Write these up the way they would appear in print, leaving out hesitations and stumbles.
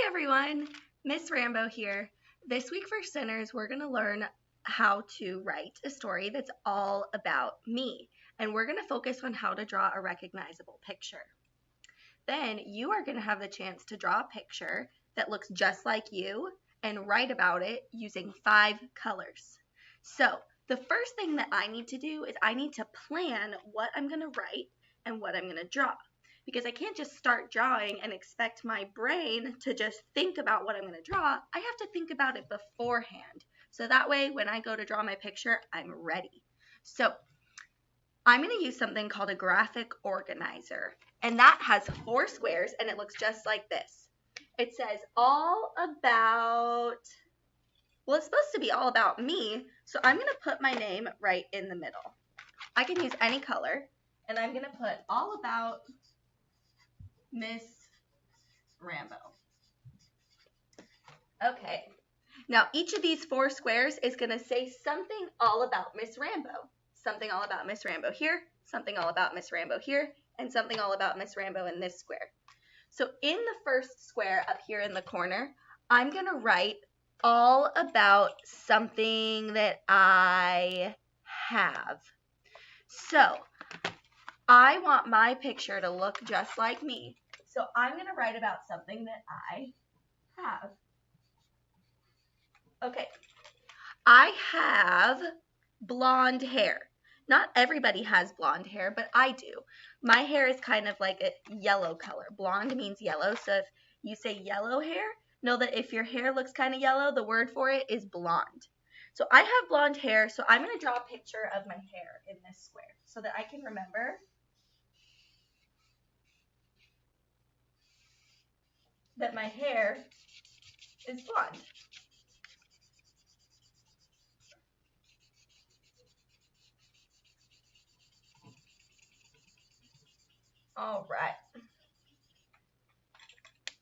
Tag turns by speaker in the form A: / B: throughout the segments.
A: everyone, Miss Rambo here. This week for Sinners, we're going to learn how to write a story that's all about me, and we're going to focus on how to draw a recognizable picture. Then you are going to have the chance to draw a picture that looks just like you and write about it using 5 colors. So the first thing that I need to do is I need to plan what I'm going to write and what I'm going to draw, because I can't just start drawing and expect my brain to just think about what I'm going to draw. I have to think about it beforehand. So that way, when I go to draw my picture, I'm ready. So I'm going to use something called a graphic organizer. And that has 4 squares, and it looks just like this. It says all about, well, it's supposed to be all about me. So I'm going to put my name right in the middle. I can use any color, and I'm going to put all about Miss Rambo. Okay, now each of these 4 squares is going to say something all about Miss Rambo. Something all about Miss Rambo here, something all about Miss Rambo here, and something all about Miss Rambo in this square. So in the first square up here in the corner, I'm going to write all about something that I have. So I want my picture to look just like me. So I'm going to write about something that I have. Okay, I have blonde hair. Not everybody has blonde hair, but I do. My hair is kind of like a yellow color. Blonde means yellow, so if you say yellow hair, know that if your hair looks kind of yellow, the word for it is blonde. So I have blonde hair, so I'm going to draw a picture of my hair in this square so that I can remember that my hair is blonde. All right.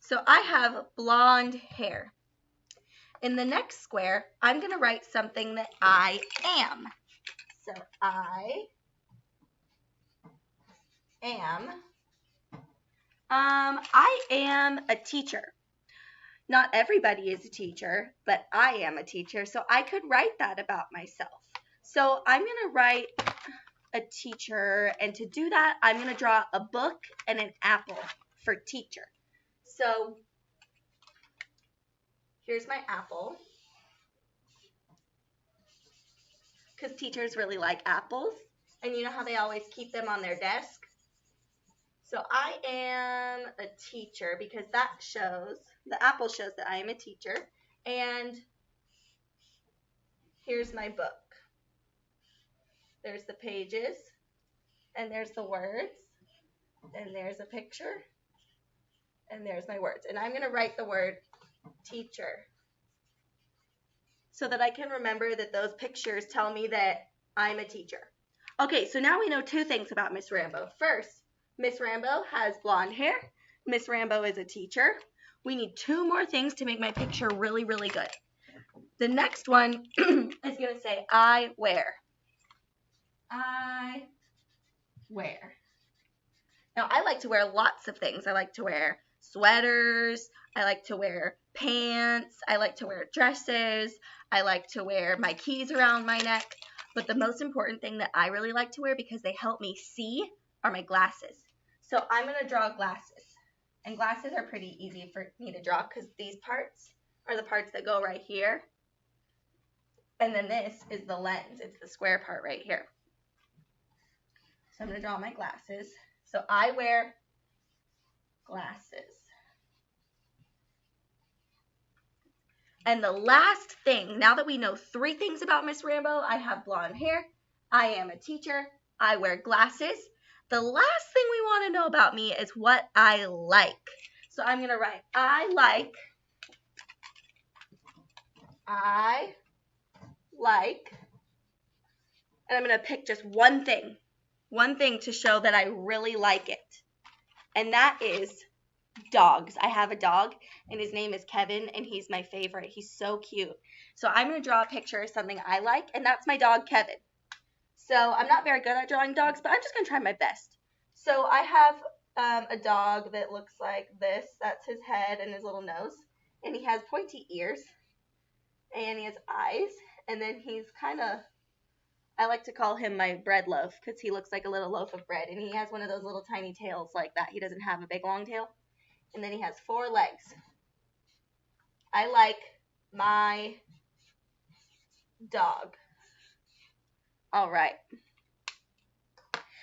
A: So I have blonde hair. In the next square, I'm going to write something that I am. So I am a teacher. Not everybody is a teacher, but I am a teacher, so I could write that about myself. So I'm going to write a teacher, and to do that, I'm going to draw a book and an apple for teacher. So here's my apple, because teachers really like apples, and you know how they always keep them on their desk? So I am a teacher because that shows, the apple shows that I am a teacher. And here's my book. There's the pages, and there's the words, and there's a picture, and there's my words. And I'm going to write the word teacher so that I can remember that those pictures tell me that I'm a teacher. Okay, so now we know 2 things about Miss Rambo. First, Miss Rambo has blonde hair. Miss Rambo is a teacher. We need 2 more things to make my picture really, really good. The next one is going to say, I wear. I wear. Now, I like to wear lots of things. I like to wear sweaters. I like to wear pants. I like to wear dresses. I like to wear my keys around my neck. But the most important thing that I really like to wear, because they help me see, are my glasses. So I'm going to draw glasses. And glasses are pretty easy for me to draw because these parts are the parts that go right here. And then this is the lens. It's the square part right here. So I'm going to draw my glasses. So I wear glasses. And the last thing, now that we know 3 things about Miss Rambo, I have blonde hair, I am a teacher, I wear glasses. The last thing we want to know about me is what I like. So I'm going to write, I like, and I'm going to pick just one thing to show that I really like it. And that is dogs. I have a dog, and his name is Kevin, and he's my favorite. He's so cute. So I'm going to draw a picture of something I like, and that's my dog, Kevin. So I'm not very good at drawing dogs, but I'm just going to try my best. So I have a dog that looks like this. That's his head and his little nose. and he has pointy ears, and he has eyes, and then he's kind of, I like to call him my bread loaf because he looks like a little loaf of bread, and he has one of those little tiny tails like that. He doesn't have a big long tail. And then he has 4 legs. I like my dog. All right.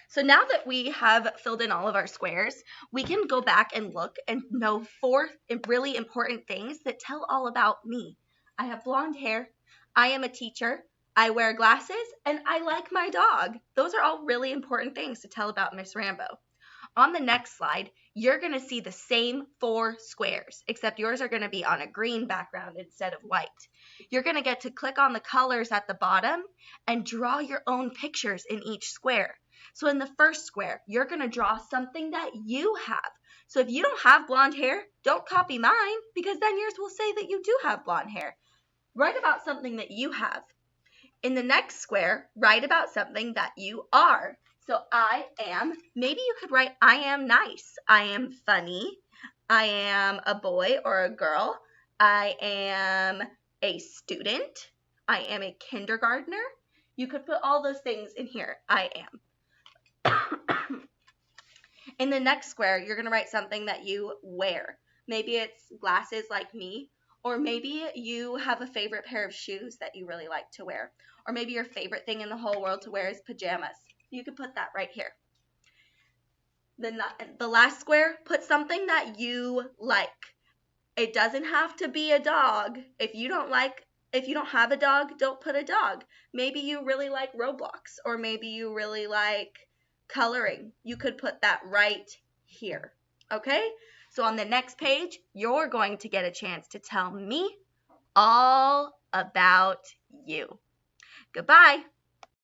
A: So now that we have filled in all of our squares, we can go back and look and know 4 really important things that tell all about me. I have blonde hair, I am a teacher, I wear glasses, and I like my dog. Those are all really important things to tell about Miss Rambo. On the next slide, you're going to see the same 4 squares, except yours are going to be on a green background instead of white. You're going to get to click on the colors at the bottom and draw your own pictures in each square. So in the first square, you're going to draw something that you have. So if you don't have blonde hair, don't copy mine, because then yours will say that you do have blonde hair. Write about something that you have. In the next square, write about something that you are. So I am, maybe you could write, I am nice, I am funny, I am a boy or a girl, I am a student, I am a kindergartner. You could put all those things in here, I am. In the next square, you're going to write something that you wear. Maybe it's glasses like me, or maybe you have a favorite pair of shoes that you really like to wear, or maybe your favorite thing in the whole world to wear is pajamas. You could put that right here. The last square, put something that you like. It doesn't have to be a dog. If you don't have a dog, don't put a dog. Maybe you really like Roblox, or maybe you really like coloring. You could put that right here. Okay? So on the next page, you're going to get a chance to tell me all about you. Goodbye.